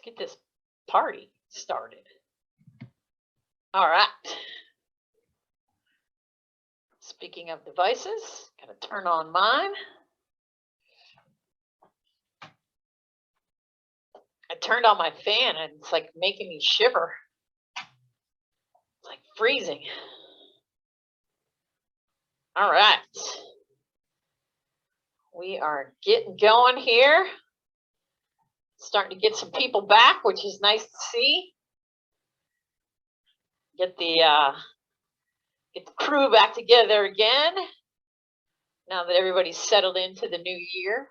get this party started. All right. Speaking of devices, gotta turn on mine. I turned on my fan and it's like making me shiver. It's like freezing. All right. We are getting going here. Starting to get some people back, which is nice to see. Get the crew back together again. Now that everybody's settled into the new year.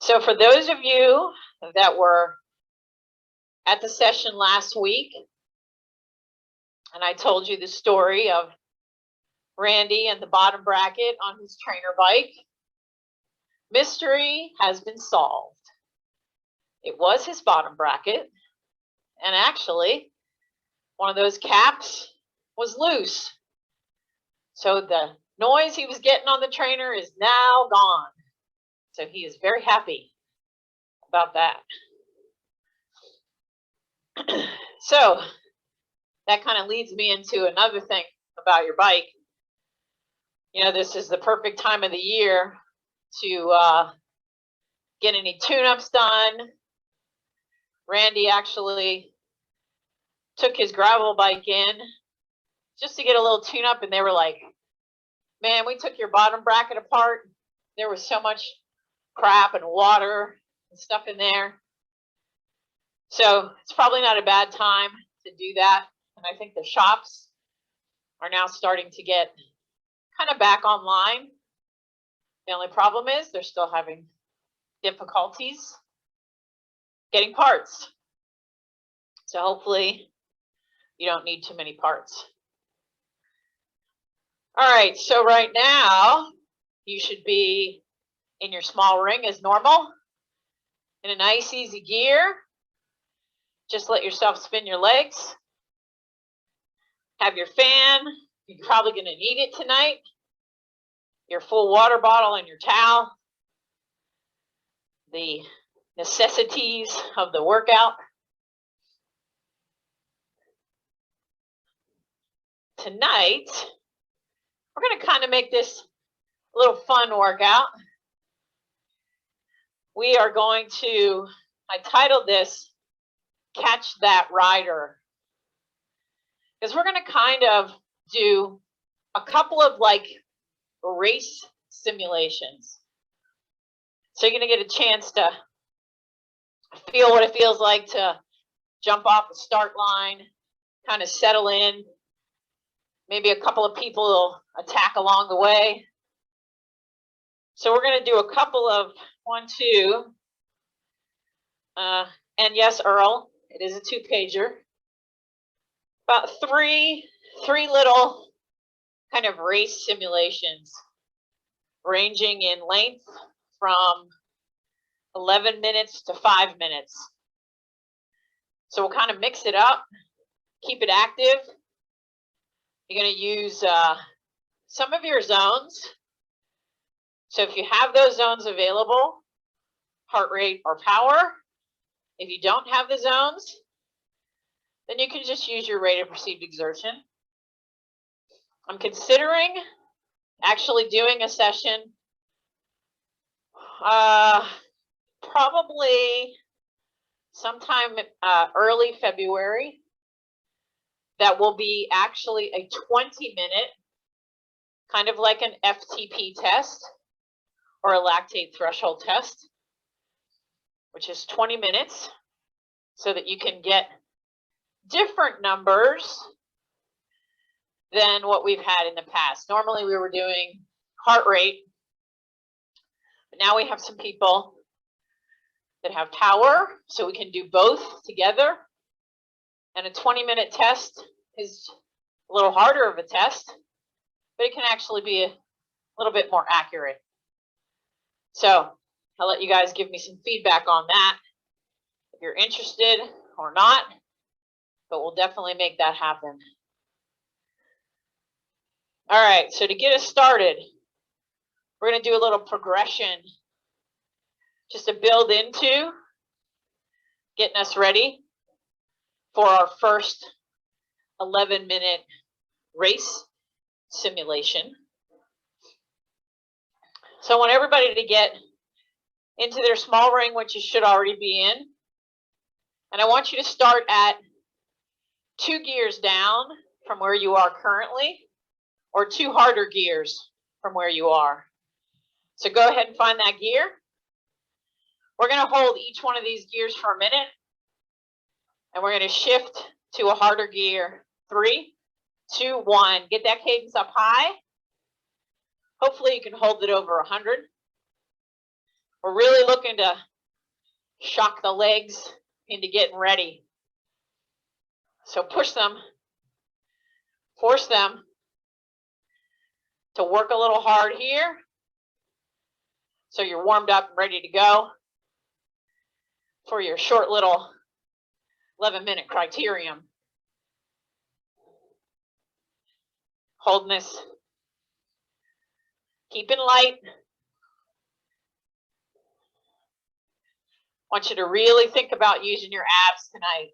So for those of you that were at the session last week, and I told you the story of Randy and the bottom bracket on his trainer bike, mystery has been solved. It was his bottom bracket, and actually one of those caps was loose. So the noise he was getting on the trainer is now gone. So he is very happy about that. So that kind of leads me into another thing about your bike. You know, this is the perfect time of the year to get any tune-ups done. Randy actually took his gravel bike in just to get a little tune-up, and they were like, man, we took your bottom bracket apart. There was so much crap and water and stuff in there. So it's probably not a bad time to do that. And I think the shops are now starting to get kind of back online. The only problem is they're still having difficulties getting parts. So hopefully you don't need too many parts. All right, so right now you should be in your small ring as normal, in a nice easy gear. Just let yourself spin your legs. Have your fan. You're probably going to need it tonight. Your full water bottle and your towel. The necessities of the workout. Tonight, we're going to kind of make this a little fun workout. We are going to, I titled this, Catch That Rider. Because we're going to kind of do a couple of like race simulations. So you're going to get a chance to feel what it feels like to jump off the start line, kind of settle in. Maybe a couple of people will attack along the way. So we're going to do a couple of 1, 2. And yes, Earl, it is a 2-pager. About three little kind of race simulations, ranging in length from 11 minutes to 5 minutes. So we'll kind of mix it up, keep it active. You're going to use some of your zones. So if you have those zones available, heart rate or power. If you don't have the zones, then you can just use your rate of perceived exertion. I'm considering actually doing a session probably sometime early February. That will be actually a 20-minute, kind of like an FTP test or a lactate threshold test, which is 20 minutes, so that you can get different numbers than what we've had in the past. Normally we were doing heart rate, but now we have some people that have power, so we can do both together. And a 20-minute test is a little harder of a test, but it can actually be a little bit more accurate. So I'll let you guys give me some feedback on that, if you're interested or not, but we'll definitely make that happen. All right, so to get us started, we're going to do a little progression just to build into getting us ready for our first 11-minute race simulation. So I want everybody to get into their small ring, which you should already be in. And I want you to start at 2 gears down from where you are currently, or 2 harder gears from where you are. So go ahead and find that gear. We're going to hold each one of these gears for a minute, and we're going to shift to a harder gear. 3, 2, 1. Get that cadence up high. Hopefully you can hold it over 100. We're really looking to shock the legs into getting ready. So push them, force them to work a little hard here. So you're warmed up and ready to go for your short little 11-minute criterium. Holding this. Keeping light. I want you to really think about using your abs tonight.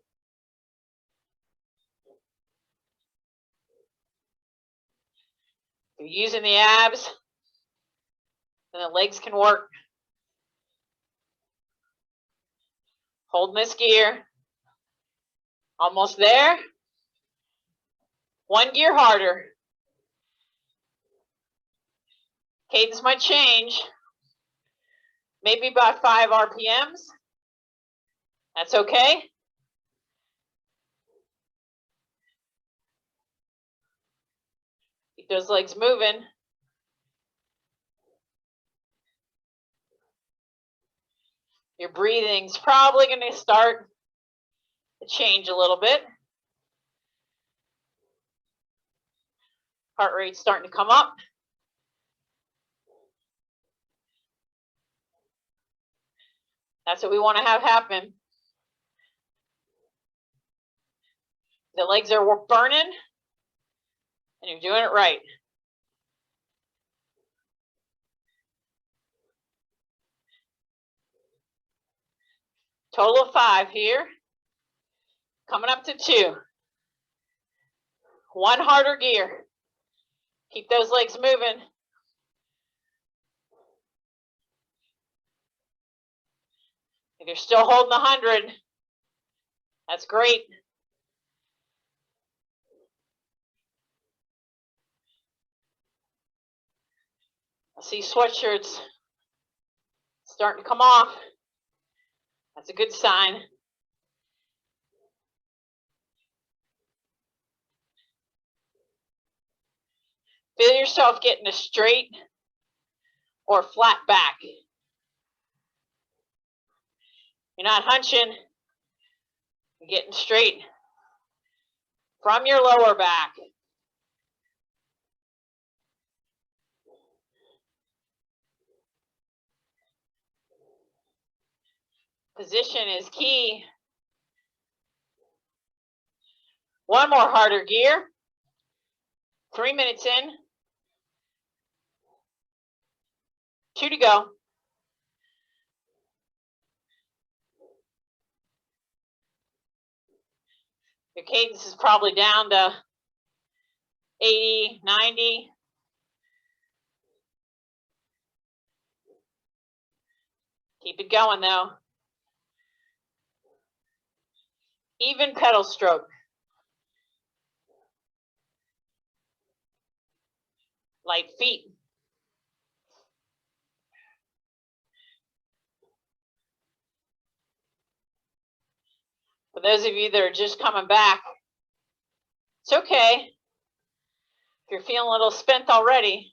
If you're using the abs, then the legs can work. Holding this gear. Almost there. 1 gear harder. Cadence might change. Maybe by 5 RPMs. That's okay. Keep those legs moving. Your breathing's probably going to start to change a little bit. Heart rate's starting to come up. That's what we want to have happen. The legs are burning, and you're doing it right. Total of 5 here. Coming up to 2. 1 harder gear. Keep those legs moving. If you're still holding 100, that's great. I see sweatshirts starting to come off. That's a good sign. Feel yourself getting a straight or flat back. You're not hunching. You're getting straight from your lower back. Position is key. 1 more harder gear. 3 minutes in. 2 to go. Your cadence is probably down to 80, 90. Keep it going though. Even pedal stroke. Light feet. For those of you that are just coming back, it's okay. If you're feeling a little spent already,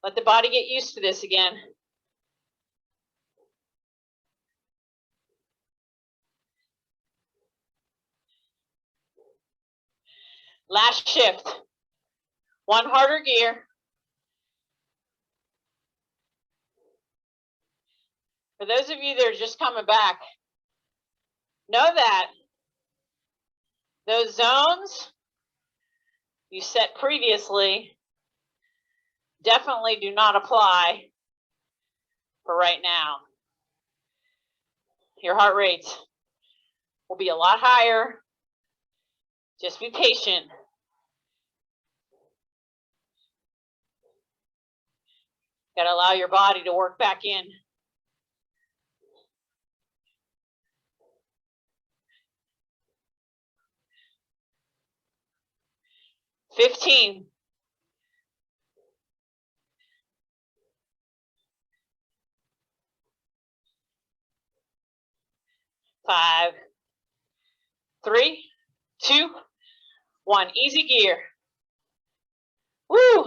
let the body get used to this again. Last shift. 1 harder gear. For those of you that are just coming back, know that those zones you set previously definitely do not apply for right now. Your heart rate's will be a lot higher. Just be patient. Got to allow your body to work back in. 15. 5, 3, 2, 1. Easy gear. Woo!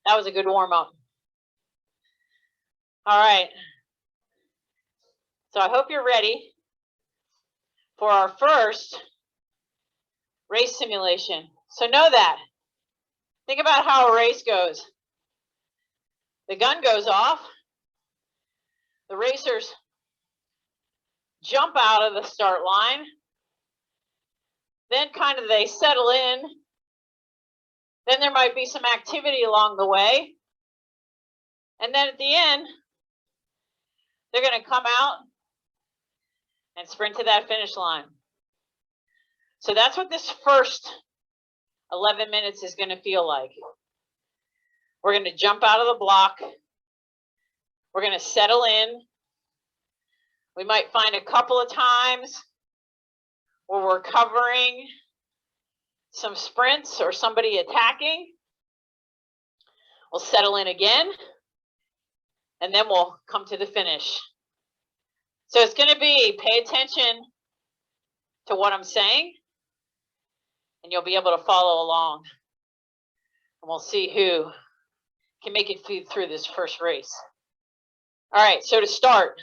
That was a good warm up. All right. So I hope you're ready for our first race simulation. So know that. Think about how a race goes. The gun goes off. The racers jump out of the start line. Then kind of they settle in. Then there might be some activity along the way. And then at the end, they're going to come out and sprint to that finish line. So that's what this first 11 minutes is going to feel like. We're going to jump out of the block. We're going to settle in. We might find a couple of times where we're covering some sprints or somebody attacking. We'll settle in again, and then we'll come to the finish. So it's going to be pay attention to what I'm saying, and you'll be able to follow along. And we'll see who can make it through this first race. All right, so to start,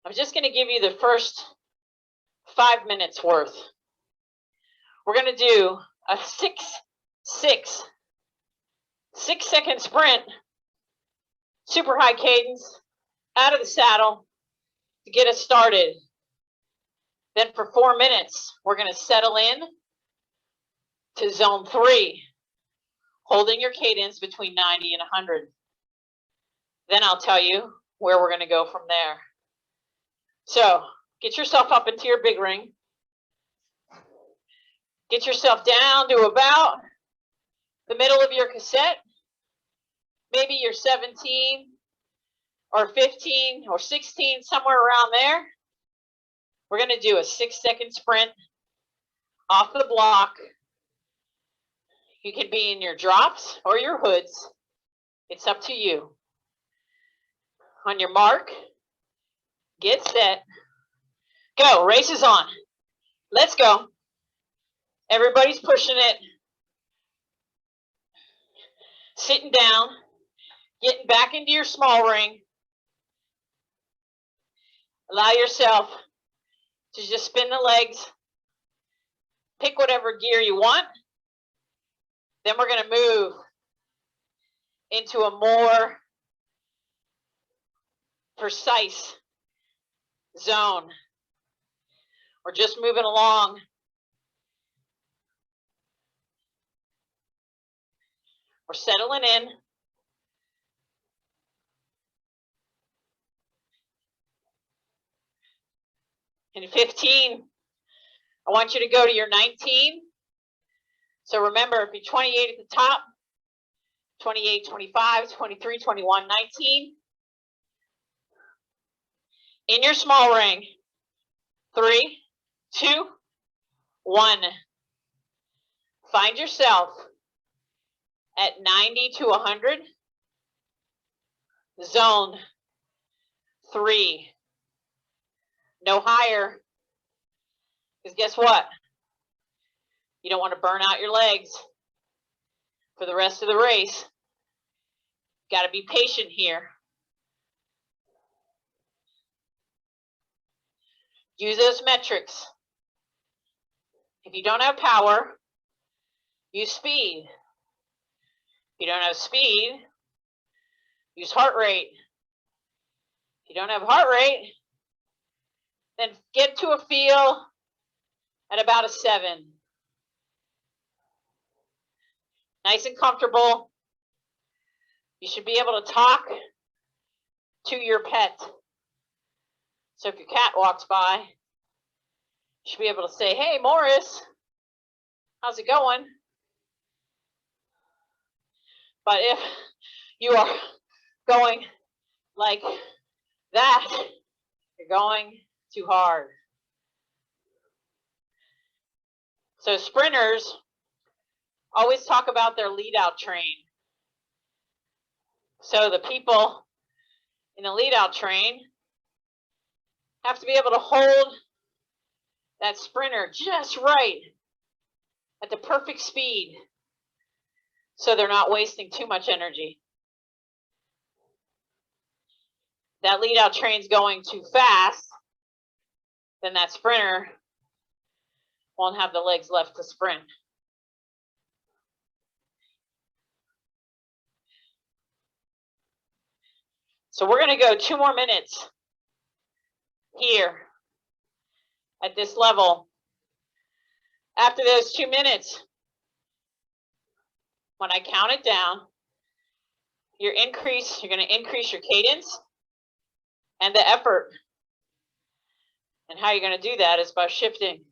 I'm just going to give you the first 5 minutes worth. We're going to do a 6-second sprint, super high cadence, out of the saddle to get us started. Then for 4 minutes, we're going to settle in to zone 3, holding your cadence between 90 and 100. Then I'll tell you where we're going to go from there. So get yourself up into your big ring. Get yourself down to about the middle of your cassette. Maybe you're 17 or 15 or 16, somewhere around there. We're going to do a 6-second sprint off the block. You can be in your drops or your hoods. It's up to you. On your mark, get set, go. Race is on. Let's go. Everybody's pushing it. Sitting down, getting back into your small ring. Allow yourself to just spin the legs. Pick whatever gear you want. Then we're going to move into a more precise zone. We're just moving along. We're settling in. In 15, I want you to go to your 19. So remember, if you're 28 at the top, 28, 25, 23, 21, 19. In your small ring, 3, 2, 1. Find yourself at 90 to 100. Zone 3. No higher. Because guess what? You don't want to burn out your legs for the rest of the race. Got to be patient here. Use those metrics. If you don't have power, use speed. If you don't have speed, use heart rate. If you don't have heart rate, then get to a feel at about a 7. Nice and comfortable. You should be able to talk to your pet. So if your cat walks by, you should be able to say, "Hey, Morris, how's it going?" But if you are going like that, you're going too hard. So sprinters always talk about their lead out train. So the people in the lead out train have to be able to hold that sprinter just right at the perfect speed so they're not wasting too much energy. That lead out train's going too fast, then that sprinter won't have the legs left to sprint. So we're going to go 2 more minutes here at this level. After those 2 minutes, when I count it down, you're going to increase your cadence and the effort. And how you're going to do that is by shifting.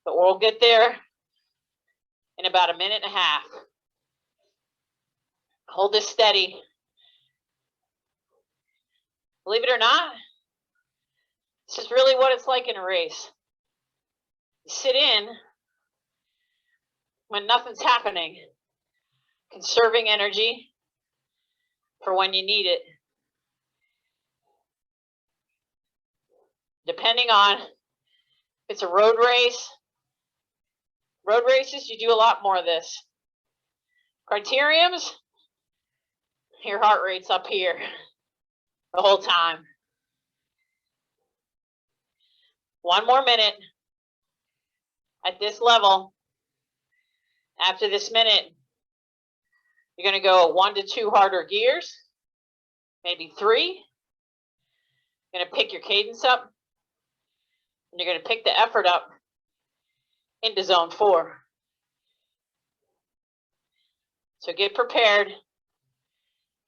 But we'll get there in about 1.5 minutes. Hold this steady. Believe it or not, this is really what it's like in a race. You sit in when nothing's happening, conserving energy for when you need it. Depending on if it's a road race, road races, you do a lot more of this. Criteriums, your heart rate's up here the whole time. 1 more minute at this level. After this minute, you're going to go 1 to 2 harder gears, maybe 3. You're going to pick your cadence up, and you're going to pick the effort up into zone 4. So get prepared.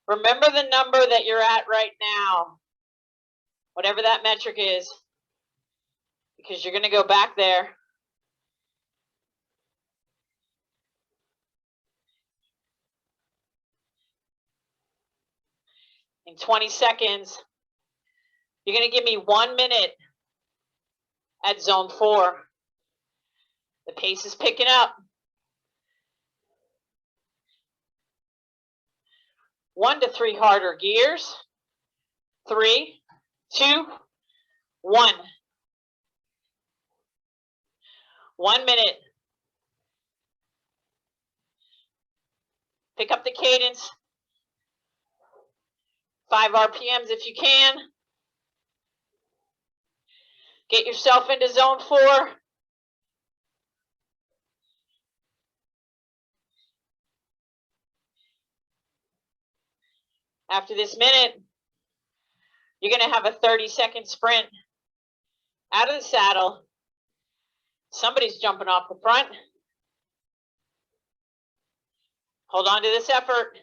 Remember the number that you're at right now, whatever that metric is, because you're going to go back there. In 20 seconds, you're going to give me 1 minute at zone 4. The pace is picking up. 1 to 3 harder gears. 3, 2, 1. 1 minute. Pick up the cadence. 5 RPMs if you can. Get yourself into zone 4. After this minute, you're going to have a 30-second sprint out of the saddle. Somebody's jumping off the front. Hold on to this effort.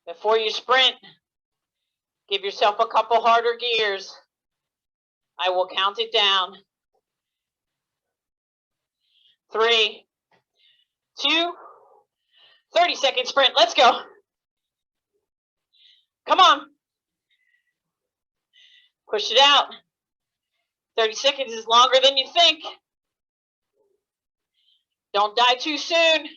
Before you sprint, give yourself a couple harder gears. I will count it down. 3, 2, 30-second sprint. Let's go. Come on. Push it out. 30 seconds is longer than you think. Don't die too soon.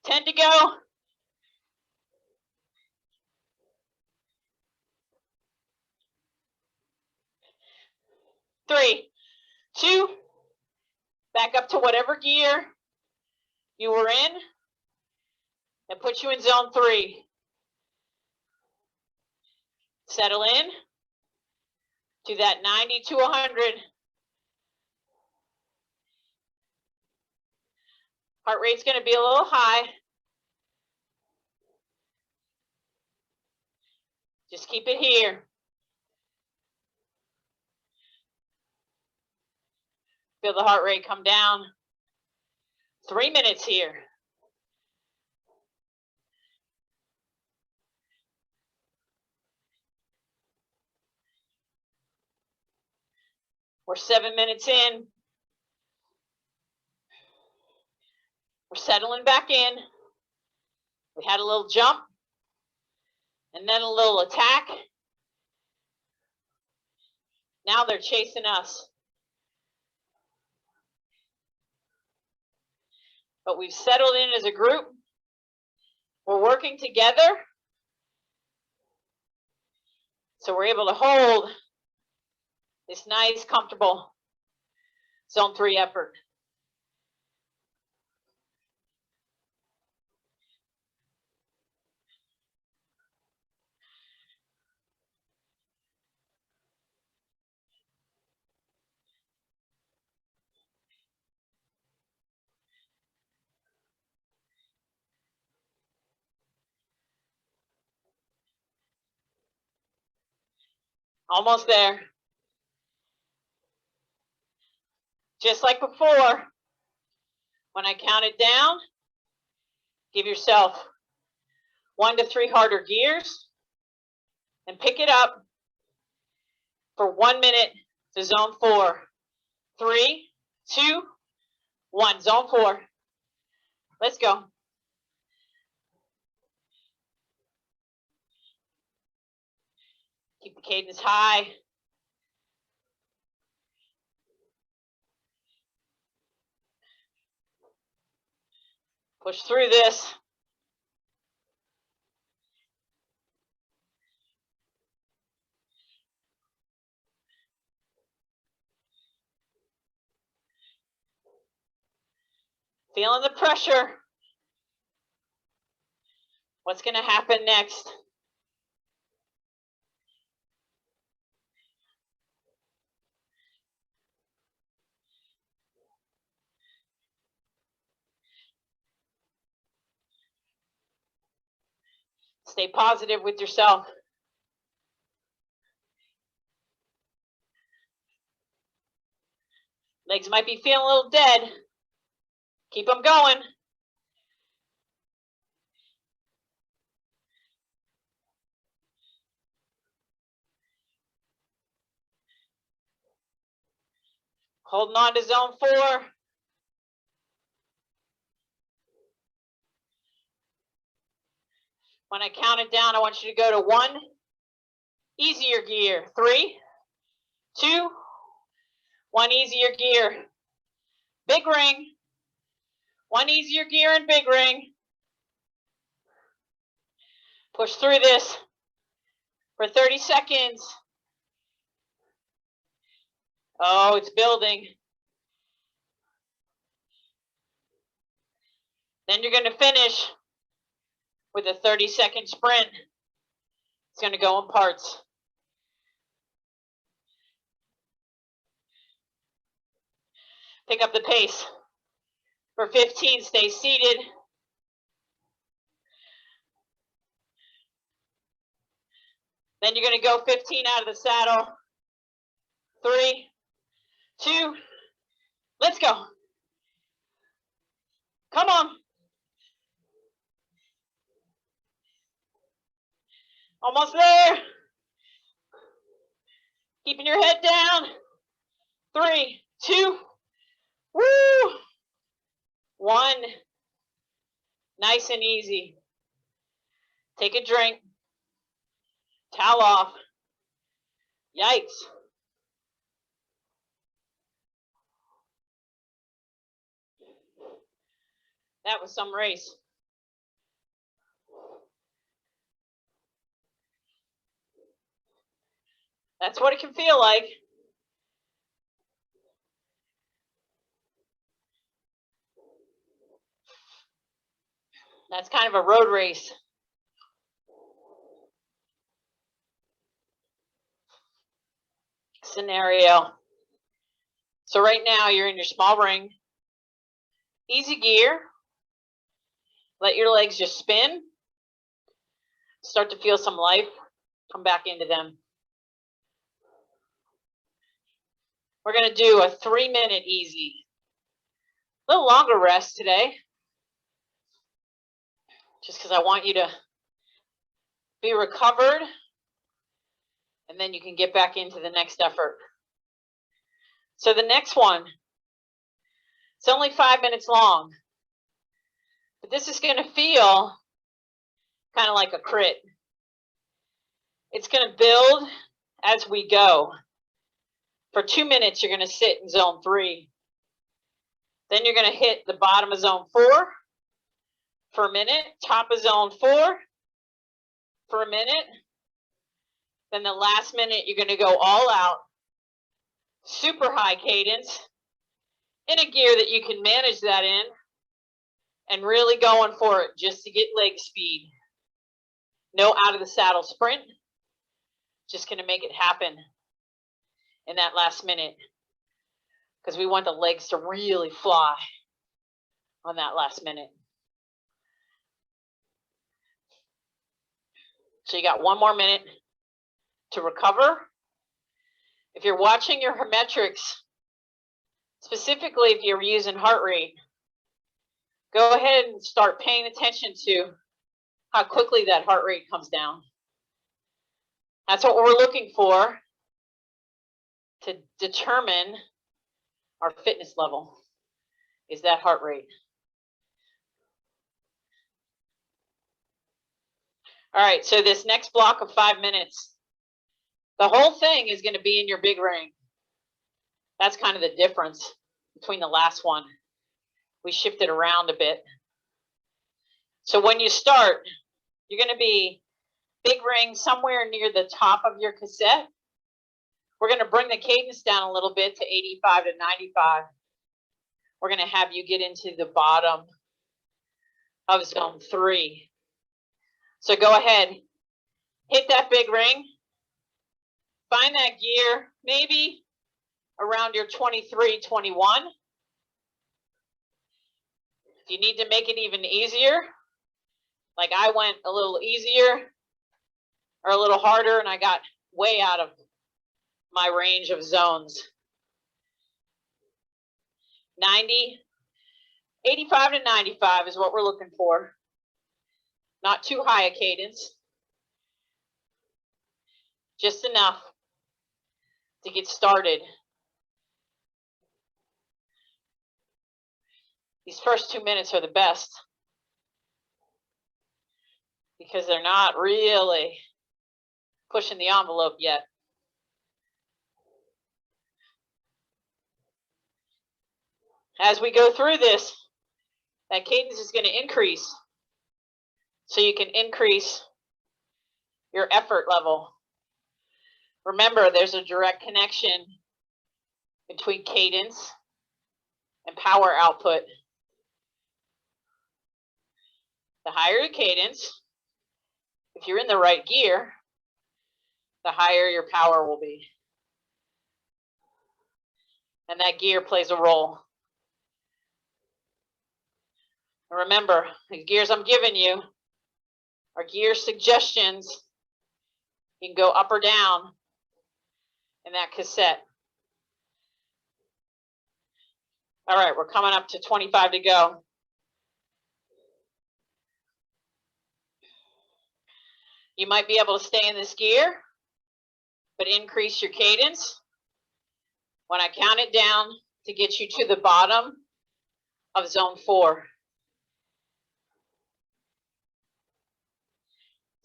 Ten to go. 3, 2, back up to whatever gear you were in and put you in zone 3. Settle in to that 90 to 100. Heart rate's going to be a little high. Just keep it here. Feel the heart rate come down. 3 minutes here. We're 7 minutes in. We're settling back in. We had a little jump and then a little attack. Now they're chasing us. But we've settled in as a group. We're working together. So we're able to hold this nice, comfortable zone 3 effort. Almost there. Just like before, when I count it down, give yourself 1 to 3 harder gears and pick it up for 1 minute to zone 4. 3, 2, 1. Zone 4. Let's go. Keep the cadence high. Push through this. Feeling the pressure. What's going to happen next? Stay positive with yourself. Legs might be feeling a little dead. Keep them going. Holding on to zone 4. When I count it down, I want you to go to 1 easier gear. 3, 2, 1 easier gear. Big ring. 1 easier gear and big ring. Push through this for 30 seconds. Oh, it's building. Then you're going to finish with a 30-second sprint. It's going to go in parts. Pick up the pace. For 15, stay seated. Then you're going to go 15 out of the saddle. 3, 2, let's go. Come on. Almost there. Keeping your head down. 3, 2, woo. 1. Nice and easy. Take a drink. Towel off. Yikes. That was some race. That's what it can feel like. That's kind of a road race. Scenario. So right now you're in your small ring. Easy gear. Let your legs just spin. Start to feel some life come back into them. we're going to do a 3-minute easy. A little longer rest today, just because I want you to be recovered, and then you can get back into the next effort. So the next one, it's only 5 minutes long, but this is going to feel kind of like a crit. It's going to build as we go. For 2 minutes, you're going to sit in zone 3. Then you're going to hit the bottom of zone 4 for a minute, top of zone 4 for a minute. Then the last minute, you're going to go all out, super high cadence, in a gear that you can manage that in, and really going for it just to get leg speed. No out of the saddle sprint, just going to make it happen in that last minute, because we want the legs to really fly on that last minute. So you got 1 more minute to recover. If you're watching your Hermetrics, specifically if you're using heart rate, go ahead and start paying attention to how quickly that heart rate comes down. That's what we're looking for to determine our fitness level, is that heart rate. All right, so this next block of 5 minutes, the whole thing is going to be in your big ring. That's kind of the difference between the last one. We shifted around a bit. So when you start, you're going to be big ring somewhere near the top of your cassette. We're going to bring the cadence down a little bit to 85 to 95. We're going to have you get into the bottom of zone 3. So go ahead, hit that big ring, find that gear, maybe around your 23, 21. If you need to make it even easier, like I went a little easier or a little harder, and I got way out of my range of zones. 85 to 95 is what we're looking for. Not too high a cadence, just enough to get started. These first 2 minutes are the best because they're not really pushing the envelope yet. As we go through this, that cadence is going to increase, so you can increase your effort level. Remember, there's a direct connection between cadence and power output. The higher your cadence, if you're in the right gear, the higher your power will be. And that gear plays a role. And remember, the gears I'm giving you are gear suggestions. You can go up or down in that cassette. All right, we're coming up to 25 to go. You might be able to stay in this gear, but increase your cadence when I count it down to get you to the bottom of zone 4.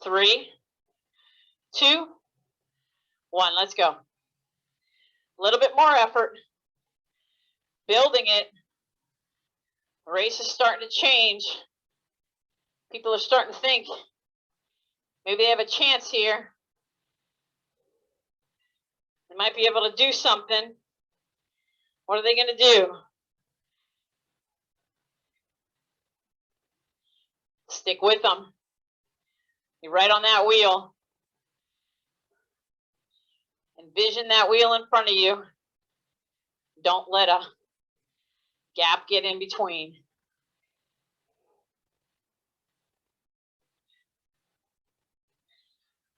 3, 2, 1, let's go. A little bit more effort. Building it. The race is starting to change. People are starting to think maybe they have a chance here. They might be able to do something. What are they going to do? Stick with them. You're right on that wheel. Envision that wheel in front of you. Don't let a gap get in between.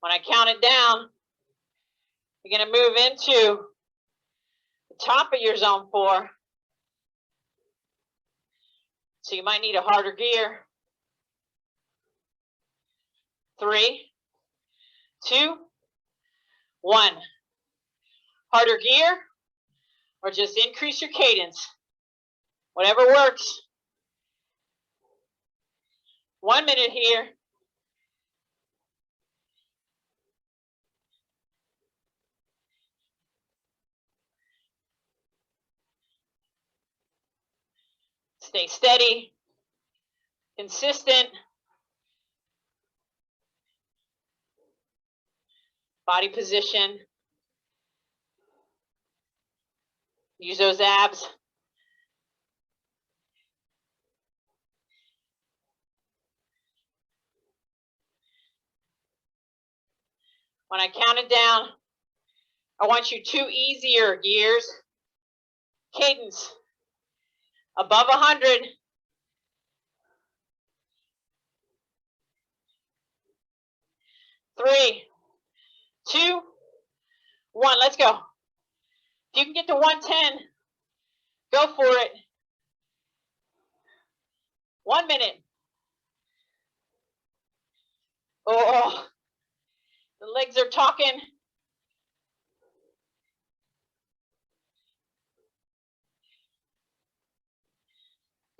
When I count it down, you're going to move into the top of your zone 4. So you might need a harder gear. 3, 2, 1. Harder gear, or just increase your cadence. Whatever works. 1 minute here. Stay steady, consistent. Body position. Use those abs. When I count it down, I want you 2 easier gears. Cadence above 100. 3, 2, 1. Let's go. If you can get to 110, go for it. 1 minute. Oh, the legs are talking.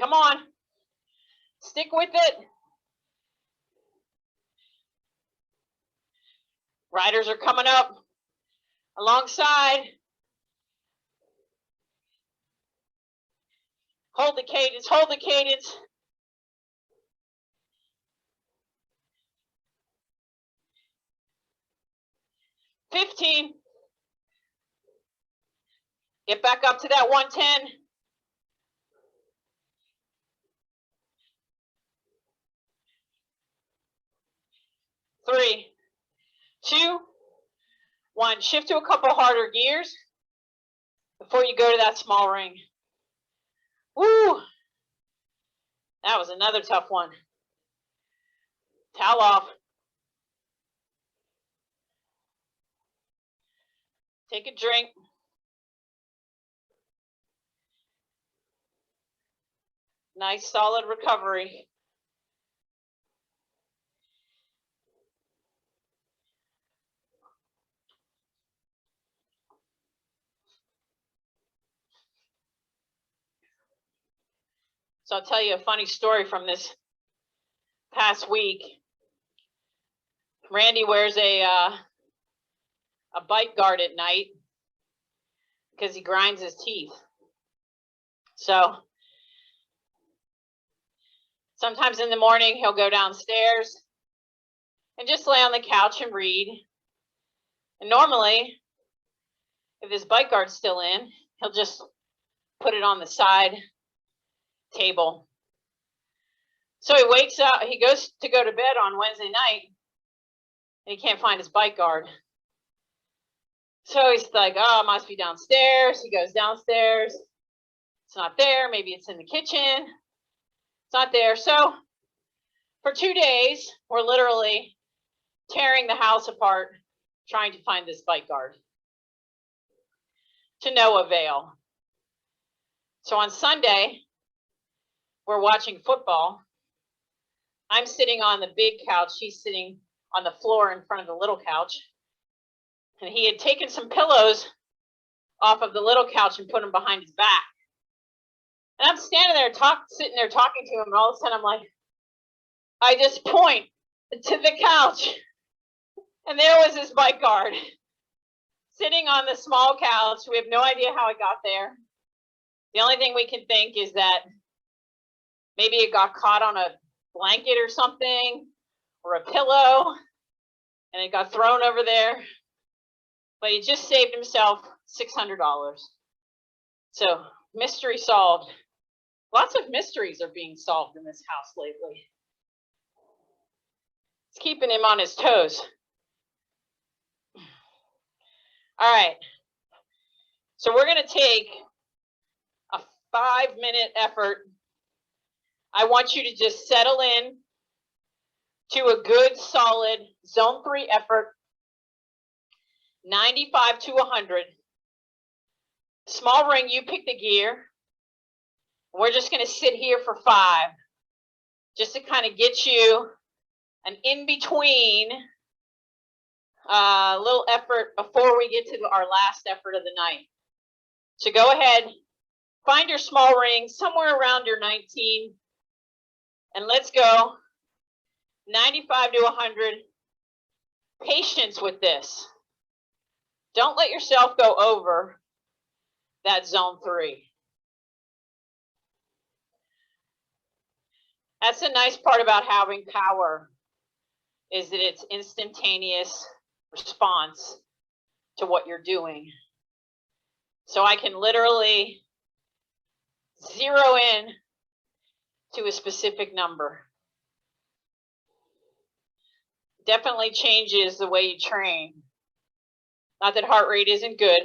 Come on. Stick with it. Riders are coming up alongside. Hold the cadence, hold the cadence. $15. Get back up to that 110. 3, 2, 1. Shift to a couple harder gears before you go to that small ring. Woo! That was another tough one. Towel off. Take a drink. Nice solid recovery. So I'll tell you a funny story from this past week. Randy wears a bite guard at night because he grinds his teeth. So sometimes in the morning he'll go downstairs and just lay on the couch and read. And normally, if his bite guard's still in, he'll just put it on the side table. So he wakes up, he goes to go to bed on Wednesday night, and he can't find his bite guard. So he's like, oh, it must be downstairs. He goes downstairs. It's not there. Maybe it's in the kitchen. It's not there. So for 2 days, we're literally tearing the house apart, trying to find this bite guard. To no avail. So on Sunday, we're watching football. I'm sitting on the big couch. He's sitting on the floor in front of the little couch. And he had taken some pillows off of the little couch and put them behind his back. And I'm standing there, sitting there talking to him, and all of a sudden I'm like, I just point to the couch, and there was his bite guard sitting on the small couch. We have no idea how it got there. The only thing we can think is that maybe it got caught on a blanket or something, or a pillow, and it got thrown over there. But he just saved himself $600. So mystery solved. Lots of mysteries are being solved in this house lately. It's keeping him on his toes. All right. So we're going to take a 5-minute effort. I want you to just settle in to a good, solid zone 3 effort, 95 to 100. Small ring, you pick the gear. We're just going to sit here for 5, just to kind of get you an in-between little effort before we get to our last effort of the night. So go ahead, find your small ring somewhere around your 19, and let's go 95 to 100. Patience with this. Don't let yourself go over that zone 3. That's the nice part about having power, is that it's instantaneous response to what you're doing. So I can literally zero in to a specific number. Definitely changes the way you train. Not that heart rate isn't good,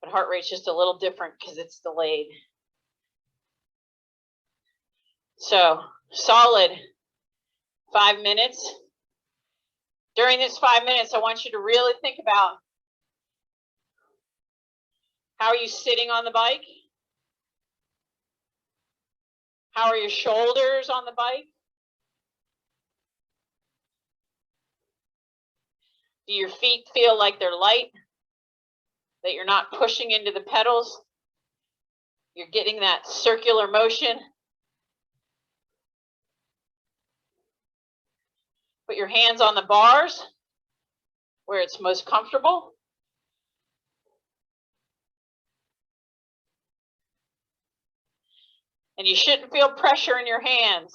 but heart rate's just a little different because it's delayed. So solid 5 minutes. During this 5 minutes, I want you to really think about, how are you sitting on the bike? How are your shoulders on the bike? Do your feet feel like they're light? That you're not pushing into the pedals? You're getting that circular motion? Put your hands on the bars where it's most comfortable. And you shouldn't feel pressure in your hands.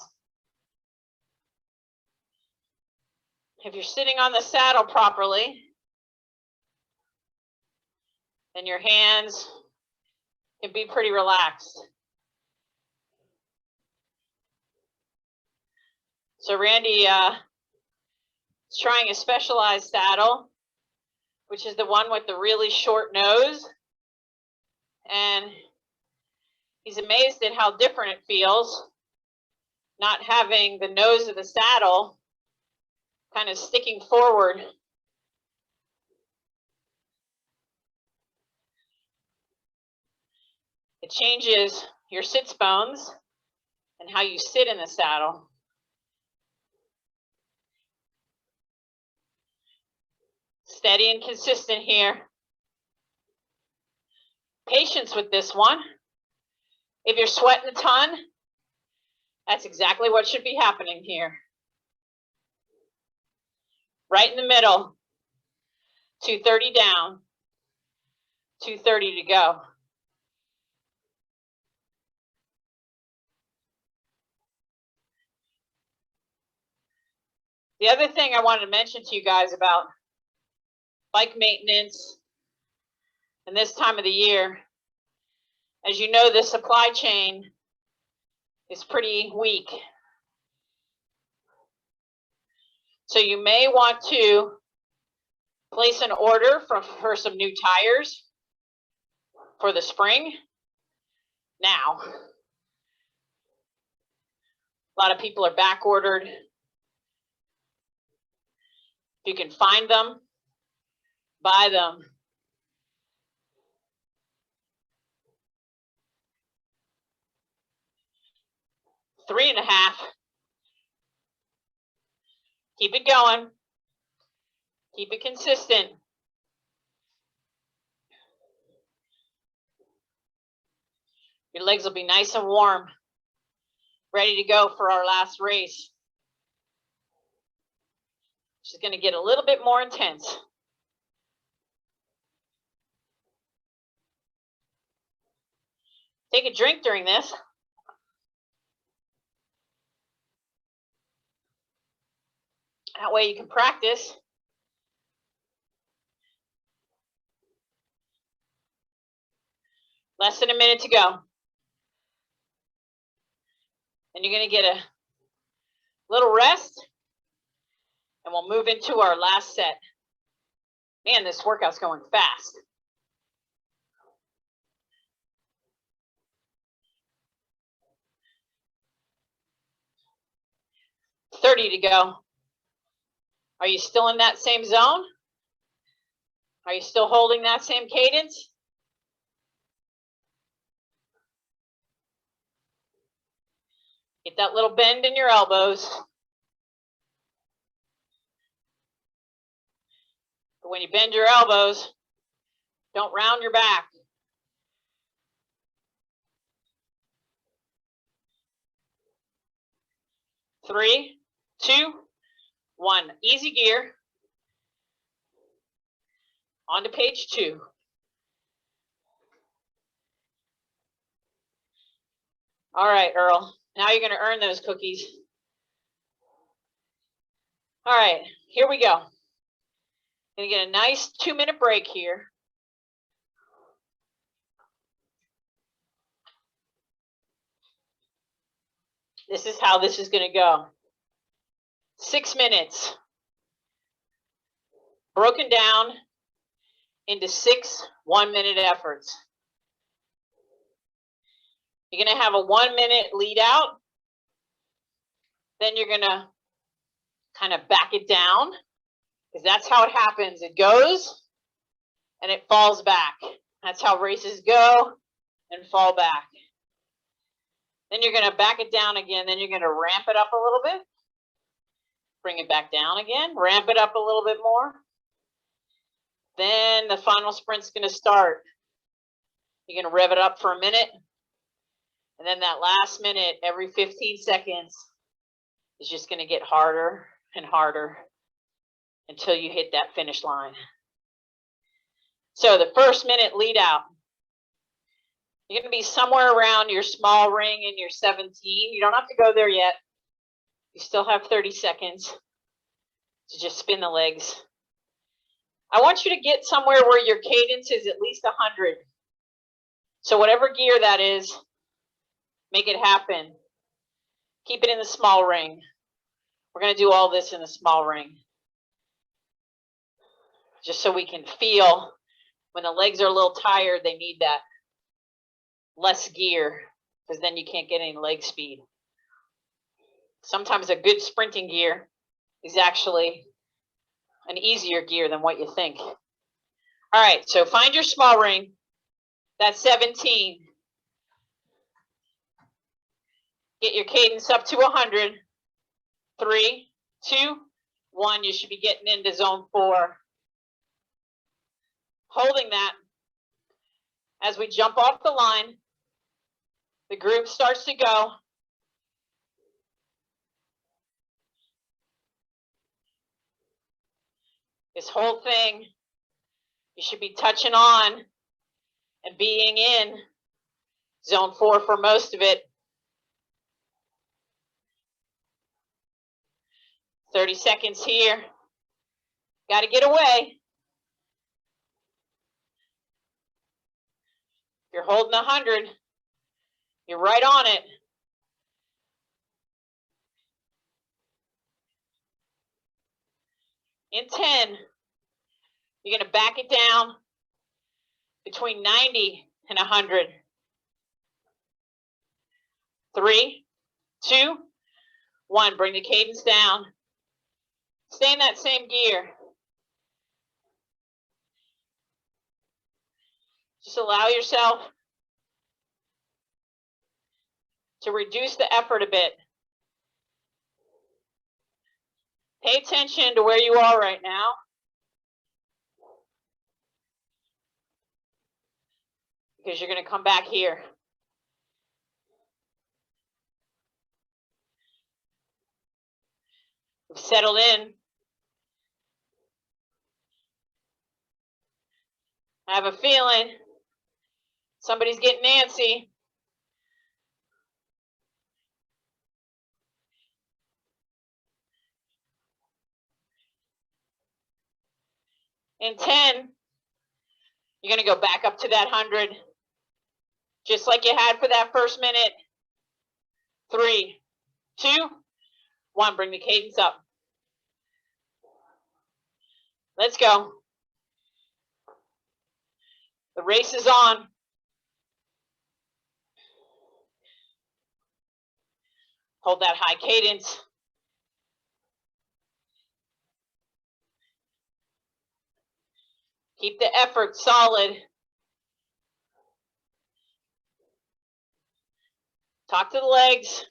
If you're sitting on the saddle properly, then your hands can be pretty relaxed. So Randy is trying a Specialized saddle, which is the one with the really short nose. And he's amazed at how different it feels, not having the nose of the saddle kind of sticking forward. It changes your sits bones and how you sit in the saddle. Steady and consistent here. Patience with this one. If you're sweating a ton, that's exactly what should be happening here. Right in the middle. 230 down. 230 to go. The other thing I wanted to mention to you guys about bike maintenance and this time of the year, as you know, the supply chain is pretty weak. So you may want to place an order for some new tires for the spring now. A lot of people are back ordered. If you can find them, buy them. Three and a half. Keep it going. Keep it consistent. Your legs will be nice and warm, ready to go for our last race. She's going to get a little bit more intense. Take a drink during this. That way you can practice. Less than a minute to go. And you're going to get a little rest, and we'll move into our last set. Man, this workout's going fast. $30 to go. Are you still in that same zone? Are you still holding that same cadence? Get that little bend in your elbows. But when you bend your elbows, don't round your back. Three, two, one. Easy gear. On to page 2. All right, Earl. Now you're going to earn those cookies. All right, here we go. Going to get a nice 2-minute break here. This is how this is going to go. 6 minutes. Broken down into 6 1-minute efforts. You're going to have a 1-minute lead out. Then you're going to kind of back it down, because that's how it happens. It goes and it falls back. That's how races go and fall back. Then you're going to back it down again. Then you're going to ramp it up a little bit. Bring it back down again. Ramp it up a little bit more. Then the final sprint's going to start. You're going to rev it up for a minute. And then that last minute, every 15 seconds, is just going to get harder and harder until you hit that finish line. So the first minute lead out. You're going to be somewhere around your small ring and your 17. You don't have to go there yet. You still have 30 seconds to just spin the legs. I want you to get somewhere where your cadence is at least 100. So whatever gear that is, make it happen. Keep it in the small ring. We're going to do all this in the small ring, just so we can feel when the legs are a little tired, they need that less gear, because then you can't get any leg speed. Sometimes a good sprinting gear is actually an easier gear than what you think. All right, so find your small ring. That's 17. Get your cadence up to 100. 3, 2, 1. You should be getting into zone 4. Holding that as we jump off the line. The group starts to go. This whole thing, you should be touching on and being in zone 4 for most of it. 30 seconds here. Got to get away. You're holding 100. You're right on it. In 10, you're going to back it down between 90 and 100. 3, 2, 1. Bring the cadence down. Stay in that same gear. Just allow yourself to reduce the effort a bit. Pay attention to where you are right now. Because you're going to come back here. We've settled in. I have a feeling somebody's getting antsy. In 10, you're going to go back up to that 100, just like you had for that first minute. 3, 2, 1. Bring the cadence up. Let's go. The race is on. Hold that high cadence. Keep the effort solid. Talk to the legs.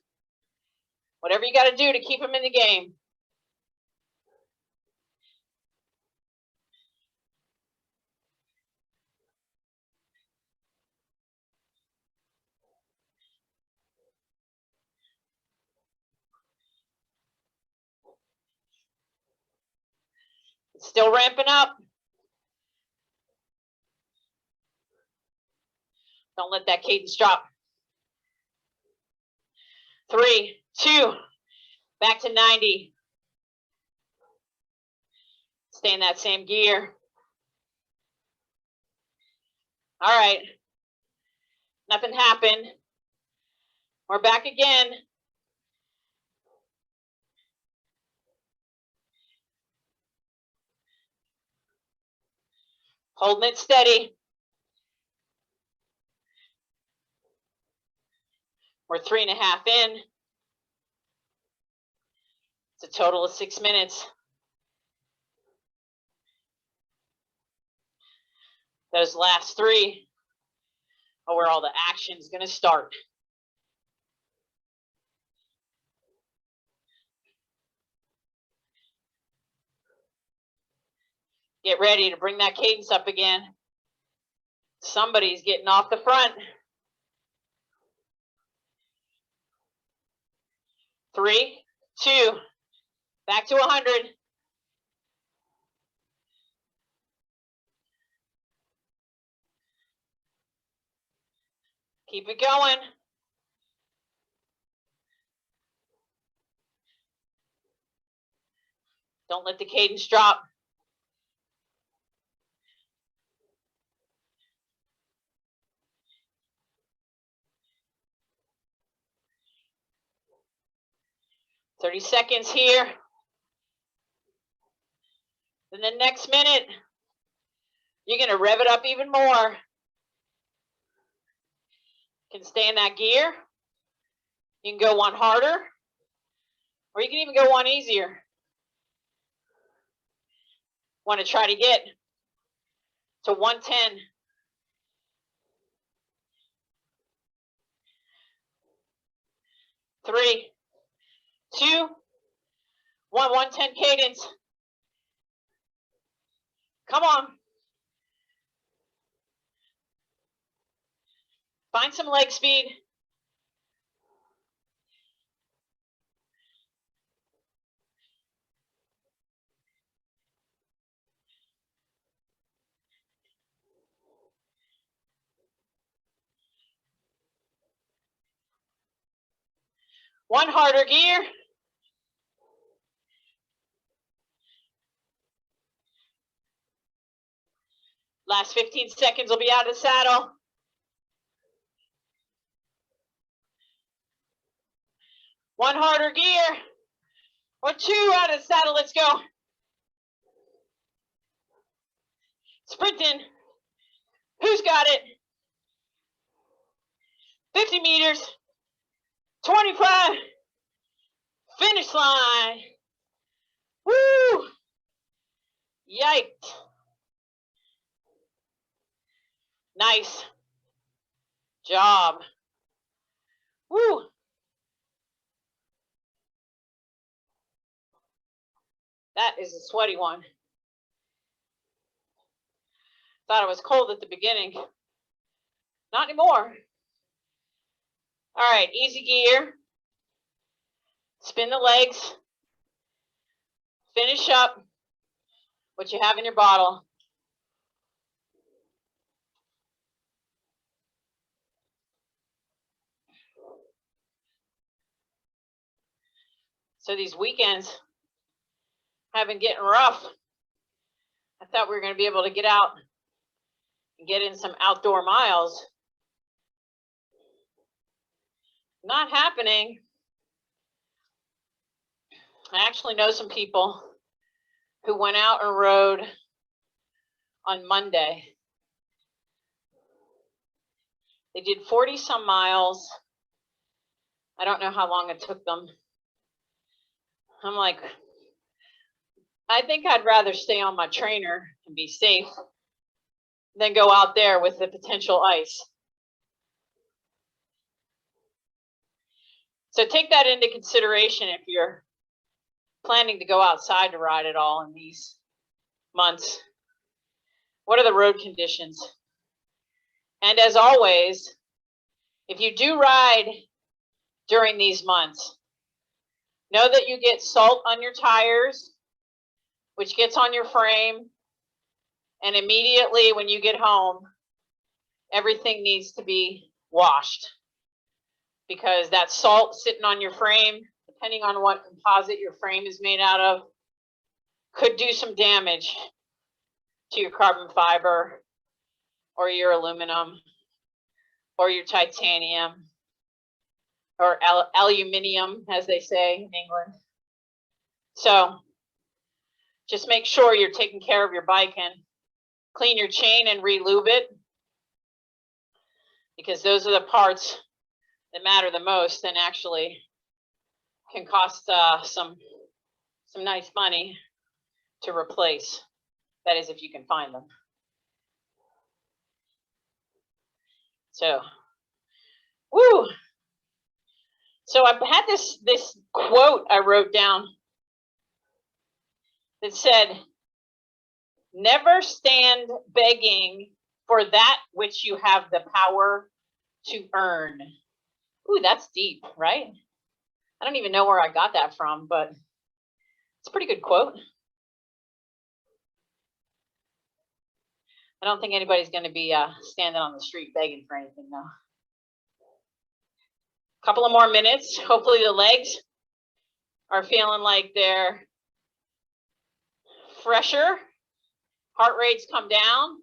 Whatever you got to do to keep them in the game. It's still ramping up. Don't let that cadence drop. 3, 2, back to 90. Stay in that same gear. All right. Nothing happened. We're back again. Holding it steady. We're 3.5 in. It's a total of 6 minutes. Those last 3 are where all the action is going to start. Get ready to bring that cadence up again. Somebody's getting off the front. 3, 2, back to 100. Keep it going. Don't let the cadence drop. "30 seconds here. Then the next minute, you're going to rev it up even more. You can stay in that gear. You can go one harder, or you can even go one easier. Want to try to get to 110. Three, 2, 1, 110 cadence. Come on. Find some leg speed. One harder gear. Last 15 seconds will be out of the saddle. One harder gear. Or 2 out of the saddle. Let's go. Sprinting. Who's got it? 50 meters. 25. Finish line. Woo! Yikes. Nice job. Woo! That is a sweaty one. Thought it was cold at the beginning. Not anymore. All right, easy gear. Spin the legs. Finish up what you have in your bottle. So these weekends have been getting rough. I thought we were going to be able to get out and get in some outdoor miles. Not happening. I actually know some people who went out and rode on Monday. They did 40 some miles. I don't know how long it took them. I'm like, I think I'd rather stay on my trainer and be safe than go out there with the potential ice. So take that into consideration if you're planning to go outside to ride at all in these months. What are the road conditions? And as always, if you do ride during these months, know that you get salt on your tires, which gets on your frame, and immediately when you get home, everything needs to be washed, because that salt sitting on your frame, depending on what composite your frame is made out of, could do some damage to your carbon fiber or your aluminum or your titanium or aluminium, as they say in England. So just make sure you're taking care of your bike and clean your chain and re-lube it, because those are the parts that matter the most and actually can cost some nice money to replace. That is, if you can find them. So, woo. So I had this quote I wrote down that said, "Never stand begging for that which you have the power to earn." Ooh, that's deep, right? I don't even know where I got that from, but it's a pretty good quote. I don't think anybody's going to be standing on the street begging for anything, though. A couple of more minutes. Hopefully the legs are feeling like they're fresher. Heart rate's come down.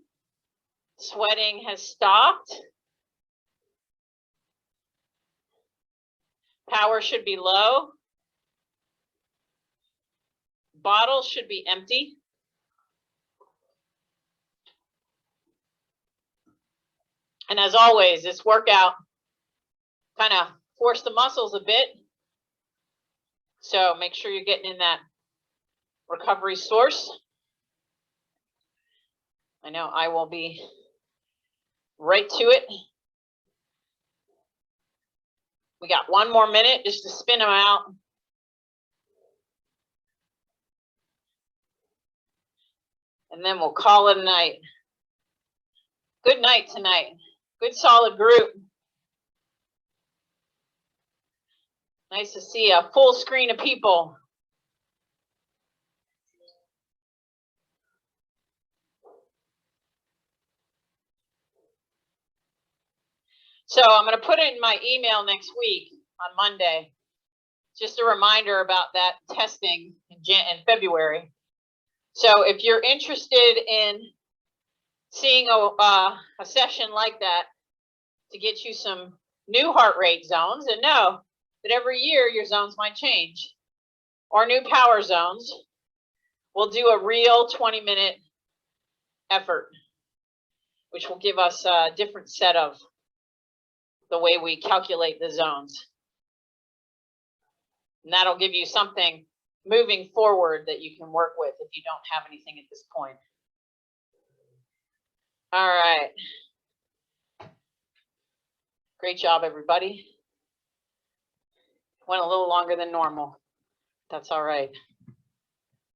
Sweating has stopped. Power should be low. Bottle should be empty. And as always, this workout kind of forced the muscles a bit. So make sure you're getting in that recovery source. I know I will be right to it. We got one more minute just to spin them out. And then we'll call it a night. Good night tonight. Good solid group. Nice to see a full screen of people. So I'm going to put it in my email next week on Monday. Just a reminder about that testing in February. So if you're interested in seeing a session like that to get you some new heart rate zones, and know that every year your zones might change, or new power zones, we'll do a real 20-minute effort, which will give us a different set of the way we calculate the zones. And that'll give you something moving forward that you can work with if you don't have anything at this point. All right. Great job, everybody. Went a little longer than normal. That's all right.